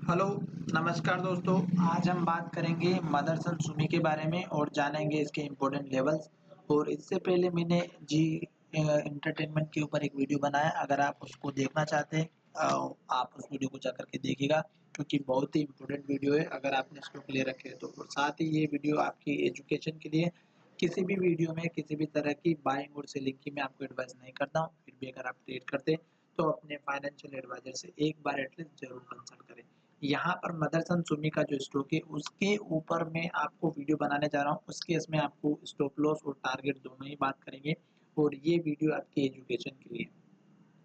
Hello, नमस्कार दोस्तों। आज हम बात करेंगे मदरसन सुमी के बारे में और जानेंगे इसके इम्पोर्टेंट लेवल्स। और इससे पहले मैंने जी एंटरटेनमेंट के ऊपर एक वीडियो बनाया। अगर आप उसको देखना चाहते हैं आप उस वीडियो को जाकर के देखिएगा, क्योंकि बहुत ही इम्पोर्टेंट वीडियो है अगर आपने इसको क्लियर रखे तो। और साथ ही ये वीडियो आपकी एजुकेशन के लिए, किसी भी वीडियो में किसी भी तरह की बाइंग और सेलिंग की मैं आपको एडवाइस नहीं करता हूँ। फिर भी अगर आप ट्रेड करते हैं तो अपने फाइनेंशियल एडवाइजर से एक बार एटलीस्ट जरूर कंसल्ट करें। यहाँ पर मदरसन सुमी का जो स्टॉक है उसके ऊपर मैं आपको वीडियो बनाने जा रहा हूँ। उस केस में आपको स्टॉप लॉस और टारगेट दोनों ही बात करेंगे, और ये वीडियो आपकी एजुकेशन के लिए।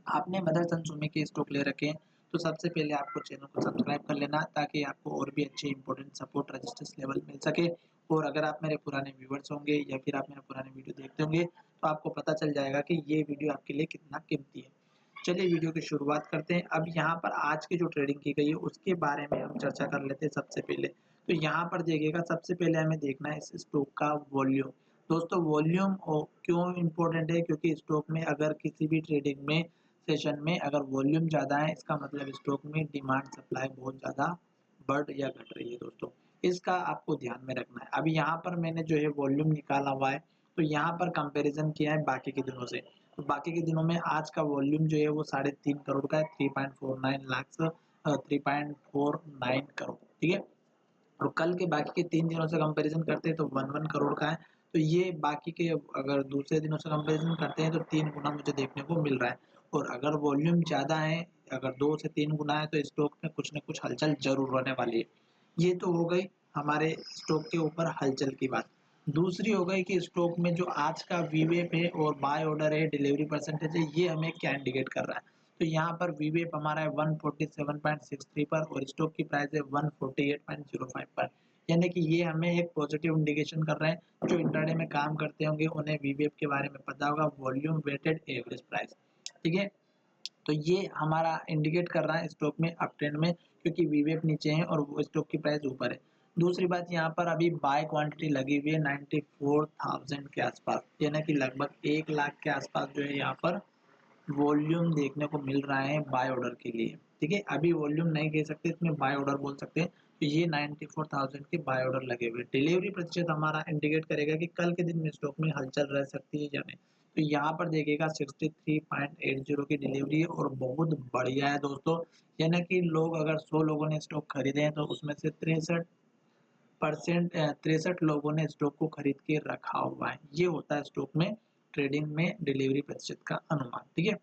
आपने मदरसन सुमी के स्टॉक ले रखे हैं तो सबसे पहले आपको चैनल को सब्सक्राइब कर लेना, ताकि आपको और भी अच्छे इंपॉर्टेंट सपोर्ट रजिस्टर्स लेवल मिल सके। और अगर आप मेरे पुराने व्यूवर्स होंगे या फिर आप मेरे पुराने वीडियो देखते होंगे तो आपको पता चल जाएगा कि ये वीडियो आपके लिए कितना कीमती है। चलिए वीडियो की शुरुआत करते हैं। अब यहाँ पर आज की जो ट्रेडिंग की गई है उसके बारे में हम चर्चा कर लेते हैं। सबसे पहले तो यहाँ पर देखिएगा, सबसे पहले हमें देखना है इस स्टॉक का वॉल्यूम। दोस्तों वॉल्यूम क्यों इम्पोर्टेंट है? क्योंकि स्टॉक में अगर किसी भी ट्रेडिंग में सेशन में अगर वॉल्यूम ज़्यादा है, इसका मतलब स्टॉक में डिमांड सप्लाई बहुत ज़्यादा बढ़ या घट रही है दोस्तों। इसका आपको ध्यान में रखना है। अभी यहाँ पर मैंने जो है वॉल्यूम निकाला हुआ है, तो यहाँ पर कंपैरिजन किया है बाकी के दिनों से। तो बाकी के दिनों में आज का वॉल्यूम जो है वो 3.5 करोड़ का है, 3.49 लाख 3.49 करोड़, ठीक है। और कल के बाकी के 3 दिनों से कंपैरिजन करते हैं तो 1 करोड़ का है। तो ये बाकी के अगर दूसरे दिनों से कंपैरिजन करते हैं तो 3 गुना मुझे देखने को मिल रहा है। और अगर वॉल्यूम ज़्यादा है, अगर 2 से 3 गुना है, तो स्टॉक में कुछ न कुछ हलचल जरूर होने वाली है। ये तो हो गई हमारे स्टॉक के ऊपर हलचल की बात। दूसरी हो गई कि स्टॉक में जो आज का वीवेप है और बाय ऑर्डर है, डिलीवरी परसेंटेज है, ये हमें क्या इंडिकेट कर रहा है? तो यहाँ पर वीवेप हमारा है 147.63 पर और स्टॉक की प्राइस है 148.05 पर। यानी कि ये हमें एक पॉजिटिव इंडिकेशन कर रहे हैं। जो इंट्राडे में काम करते होंगे उन्हें वीवेप के बारे में पता होगा, वॉल्यूम वेटेड एवरेज प्राइस, ठीक है। तो ये हमारा इंडिकेट कर रहा है स्टॉक में अप ट्रेंड में, क्योंकि वीवेप नीचे है और वो स्टॉक की प्राइस ऊपर है। दूसरी बात, यहाँ पर अभी बाय क्वांटिटी लगी हुई है 94,000 के आसपास, यानी कि लगभग 1 लाख के आसपास जो है यहाँ पर वॉल्यूम देखने को मिल रहा है बाय ऑर्डर के लिए, ठीक है। अभी वॉल्यूम नहीं कह सकते, इसमें बाय ऑर्डर बोल सकते हैं। तो ये 94,000 के बाय ऑर्डर लगे हुए। डिलीवरी प्रतिशत हमारा इंडिकेट करेगा कि कल के दिन में स्टॉक में हलचल रह सकती है या नहीं। तो यहाँ पर देखिएगा 63.80 की डिलीवरी है और बहुत बढ़िया है दोस्तों। यानी कि लोग अगर 100 लोगों ने स्टॉक खरीदे हैं तो उसमें से 63 लोगों ने स्टॉक को खरीद के रखा हुआ है। ये होता है स्टॉक में ट्रेडिंग में डिलीवरी प्रतिशत का अनुमान, ठीक है।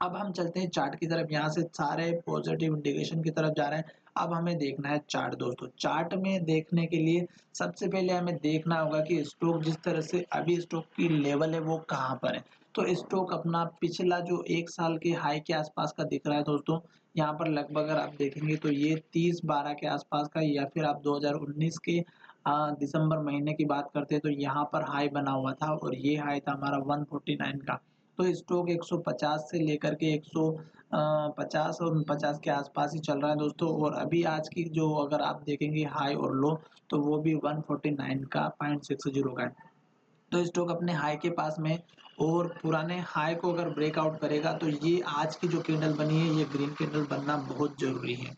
अब हम चलते हैं चार्ट की तरफ। यहाँ से सारे पॉजिटिव इंडिकेशन की तरफ जा रहे हैं। अब हमें देखना है चार्ट दोस्तों। चार्ट में देखने के लिए सबसे पहले हमें देखना होगा कि स्टॉक जिस तरह से अभी स्टॉक की लेवल है वो कहाँ पर है। तो स्टॉक अपना पिछला जो 1 साल के हाई के आसपास का दिख रहा है दोस्तों। यहाँ पर लगभग अगर आप देखेंगे तो ये 30-12 के आसपास का, या फिर आप 2019 के दिसंबर महीने की बात करते हैं तो यहाँ पर हाई बना हुआ था और ये हाई था हमारा 149 का। तो स्टॉक 150 से लेकर के 150 और 49 के आसपास ही चल रहा है दोस्तों। और अभी आज की जो अगर आप देखेंगे हाई और लो, तो वो भी 149 का 0.60 का है। तो स्टॉक अपने हाई के पास में, और पुराने हाई को अगर ब्रेकआउट करेगा तो ये आज की जो कैंडल बनी है ये ग्रीन कैंडल बनना बहुत जरूरी है।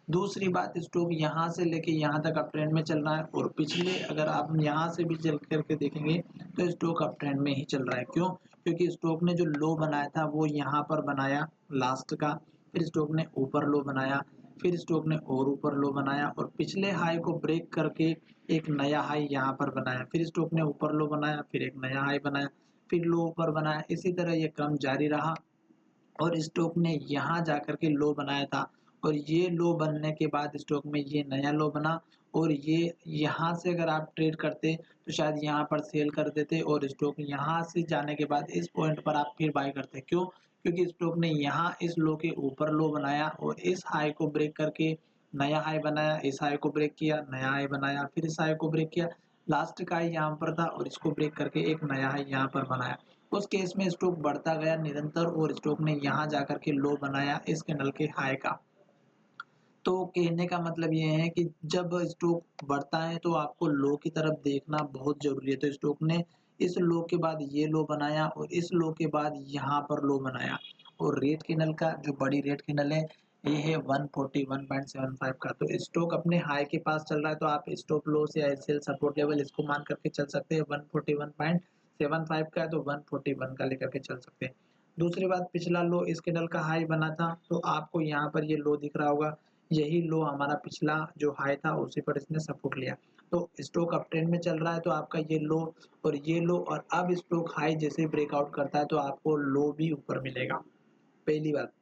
दूसरी बात, स्टॉक यहाँ से लेके यहाँ तक अप ट्रेंड में चल रहा है, और पिछले अगर आप यहाँ से भी चल करके देखेंगे तो स्टॉक अप ट्रेंड में ही चल रहा है। क्यों? क्योंकि स्टॉक ने जो लो बनाया था वो यहाँ पर बनाया लास्ट का, फिर स्टॉक ने ऊपर लो बनाया, फिर स्टॉक ने और ऊपर लो बनाया, और पिछले हाई को ब्रेक करके एक नया हाई यहाँ पर बनाया, फिर स्टॉक ने ऊपर लो बनाया, फिर एक नया हाई बनाया, फिर लो ऊपर बनाया। इसी तरह ये क्रम जारी रहा और स्टॉक ने यहाँ जाकर के लो बनाया था, और ये लो बनने के बाद स्टॉक में ये नया लो बना, और ये यहाँ से अगर आप ट्रेड करते तो शायद यहाँ पर सेल कर देते, और स्टॉक यहाँ से जाने के बाद इस पॉइंट पर आप फिर बाय करते। क्यों? क्योंकि स्टॉक ने यहाँ इस लो के ऊपर लो बनाया और इस हाई को ब्रेक करके नया हाई बनाया, इस हाई को ब्रेक किया, नया हाई बनाया, फिर इस हाई को ब्रेक किया, लास्ट का हाई यहाँ पर था और इसको ब्रेक करके एक नया हाई यहाँ पर बनाया। उस केस में स्टॉक बढ़ता गया निरंतर, और स्टॉक ने यहाँ जाकर के लो बनाया इस कैंडल के हाई का। तो कहने का मतलब ये है कि जब स्टॉक बढ़ता है तो आपको लो की तरफ देखना बहुत जरूरी है। तो स्टॉक ने इस लो के बाद ये लो बनाया और इस लो के बाद यहाँ पर लो बनाया, और रेड कैंडल का जो बड़ी रेड कैंडल है ये है 141.75 का। तो स्टॉक अपने हाई के पास चल रहा है, तो आप स्टॉप लॉस या सेल सपोर्ट लेवल इसको मान करके चल सकते हैं। 141.75 का है तो 141 का लेकर के चल सकते हैं। दूसरी बात, पिछला लो इस कैंडल का हाई बना था, तो आपको यहाँ पर ये लो दिख रहा होगा, यही लो हमारा पिछला जो हाई था उसी पर इसने सपोर्ट लिया। तो स्टॉक अप ट्रेंड में चल रहा है, तो आपका ये लो और ये लो, और अब स्टॉक हाई जैसे ब्रेकआउट करता है तो आपको लो भी ऊपर मिलेगा, पहली बात।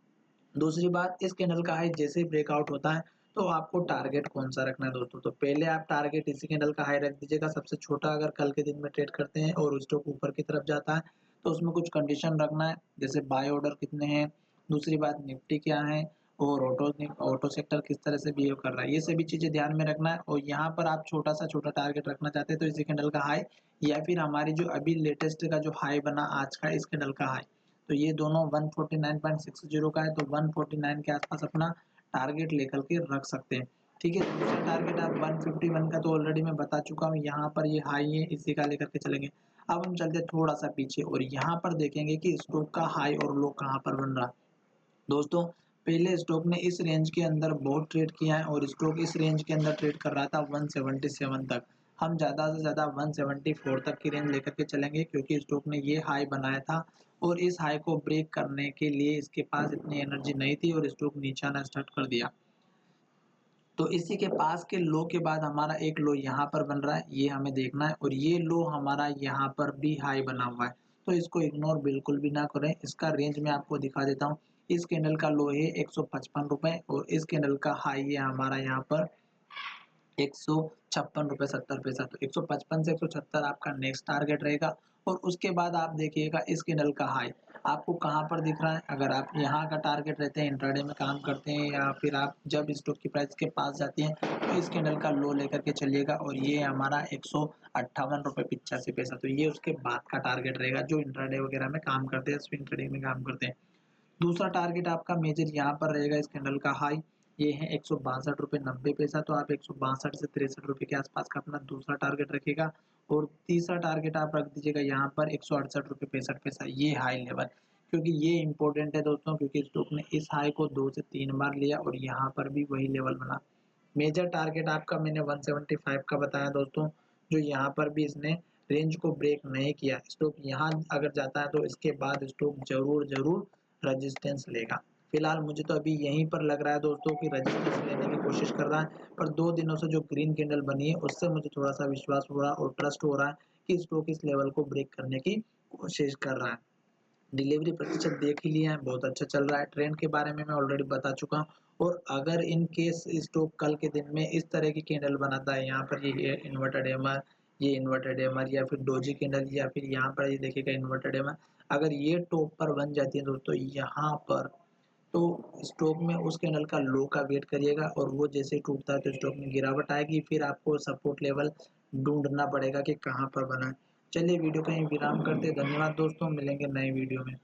दूसरी बात, इस कैंडल का हाई जैसे ही ब्रेकआउट होता है तो आपको टारगेट कौन सा रखना है दोस्तों। तो पहले आप टारगेट इसी कैंडल का हाई रख दीजिएगा, सबसे छोटा। अगर कल के दिन में ट्रेड करते हैं और स्टॉक ऊपर की तरफ जाता है तो उसमें कुछ कंडीशन रखना है, जैसे बाय ऑर्डर कितने हैं, दूसरी बात निफ्टी क्या है, और ऑटो सेक्टर किस तरह से बिहेव कर रहा है, ये सभी चीजें ध्यान में रखना है। और यहाँ पर आप छोटा टारगेट रखना चाहते हैं तो इसी कैंडल का हाई, या फिर हमारी जो अभी लेटेस्ट का जो हाई बना आज का इस कैंडल का हाई, तो ये दोनों 149.60 का है, तो 149 के आसपास अपना टारगेट लेकर के रख सकते हैं। ठीक है, दूसरा टारगेट आप 151 का तो ऑलरेडी मैं बता चुका हूँ, यहाँ पर ये हाई है, इसी का लेकर के चलेंगे। अब हम चलते थोड़ा सा पीछे और यहाँ पर देखेंगे कि स्टॉक का हाई और लो कहाँ पर बन रहा है। दोस्तों, पहले स्टॉक ने इस रेंज के अंदर बहुत ट्रेड किया है और स्टॉक इस रेंज के अंदर ट्रेड कर रहा था 177 तक। हम ज़्यादा से ज़्यादा 174 तक की रेंज लेकर के चलेंगे, क्योंकि स्टॉक ने ये हाई बनाया था और इस हाई को ब्रेक करने के लिए इसके पास इतनी एनर्जी नहीं थी और स्टॉक नीचे आना स्टार्ट कर दिया। तो इसी के पास के लो के बाद हमारा एक लो यहाँ पर बन रहा है, ये हमें देखना है, और ये लो हमारा यहाँ पर भी हाई बना हुआ है, तो इसको इग्नोर बिल्कुल भी ना करें। इसका रेंज मैं आपको दिखा देता हूँ। इस कैंडल का लो है 155 रुपए और इस कैंडल का हाई है हमारा यहाँ पर 156 रुपए 70 पैसा। तो 155 से 176 आपका नेक्स्ट टारगेट रहेगा। और उसके बाद आप देखिएगा इस कैंडल का हाई आपको कहाँ पर दिख रहा है। अगर आप यहाँ का टारगेट रहते हैं, इंट्राडे में काम करते हैं, या फिर आप जब स्टॉक की प्राइस के पास जाते हैं तो इस कैंडल का लो लेकर के चलिएगा, और ये हमारा 158 रुपए 85 पैसा। तो ये उसके बाद का टारगेट रहेगा जो इंट्राडे वगैरह में काम करते हैं, स्विंग ट्रेडिंग में काम करते हैं। दूसरा टारगेट आपका मेजर यहाँ पर रहेगा इस कैंडल का हाई, ये है 162 रुपए 90 पैसा। तो आप 162 से 63 रुपए के आसपास का अपना दूसरा टारगेट रखिएगा। और तीसरा टारगेट आप रख दीजिएगा यहाँ पर 168 रुपए 65 पैसा, ये हाई लेवल, क्योंकि ये इंपॉर्टेंट है दोस्तों, क्योंकि स्टॉक ने इस हाई को 2 से 3 बार लिया और यहाँ पर भी वही लेवल बना। मेजर टारगेट आपका मैंने 175 का बताया दोस्तों, जो यहाँ पर भी इसने रेंज को ब्रेक नहीं किया। स्टॉक यहाँ अगर जाता है तो इसके बाद स्टॉक जरूर रेजिस्टेंस लेगा। फिलहाल मुझे तो अभी यहीं पर लग रहा है दोस्तों कि रेजिस्टेंस लेने की कोशिश कर रहा है, पर 2 दिनों से जो ग्रीन कैंडल बनी है उससे मुझे थोड़ा सा विश्वास हो रहा है और ट्रस्ट हो रहा है कि स्टॉक इस लेवल को ब्रेक करने की कोशिश कर रहा है। डिलीवरी प्रतिशत देख ही लिया है, बहुत अच्छा चल रहा है। ट्रेंड के बारे में मैं ऑलरेडी बता चुका हूँ। और अगर इन केस स्टॉक कल के दिन में इस तरह की कैंडल बनाता है, यहाँ पर ये इन्वर्टेड एमआर, ये इन्वर्टेड एमआर, या फिर डोजी कैंडल, या फिर यहाँ पर ये देखिएगा इन्वर्टेड एमआर, अगर ये टॉप पर बन जाती है दोस्तों यहाँ पर, तो स्टॉक में उस कैंडल का लो का वेट करिएगा, और वो जैसे ही टूटता है तो स्टॉक में गिरावट आएगी, फिर आपको सपोर्ट लेवल ढूंढना पड़ेगा कि कहाँ पर बना है। चलिए वीडियो का यहीं विराम करते हैं। धन्यवाद दोस्तों, मिलेंगे नए वीडियो में।